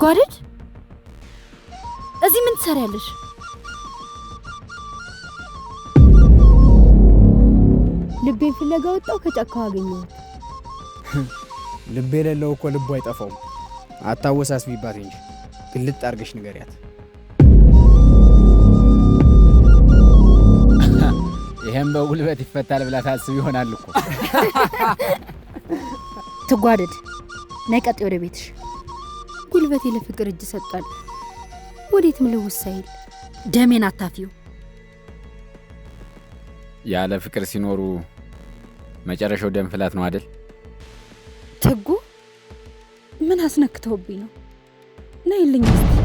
ትጓደድ እዚህ ምን ትሰሪያለሽ? ልቤን ፍለጋ ወጣው ከጫካው አገኘሁት። ልቤ የሌለው እኮ ልቡ አይጠፋውም። አታወሳስቢባት እንጂ ግልጥ አድርገሽ ንገሪያት። ይሄን በጉልበት ይፈታል ብላ ታስብ ይሆናል እኮ። ትጓደድ ነይ ቀጥ ወደ ቤትሽ። ጉልበቴ ለፍቅር እጅ ሰጣል። ወዴትም ልውስ ሳይል ደሜን አታፊው። ያለ ፍቅር ሲኖሩ መጨረሻው ደም ፍላት ነው አይደል? ትጉ ምን አስነክተውብኝ ነው? ነይልኝ እስቲ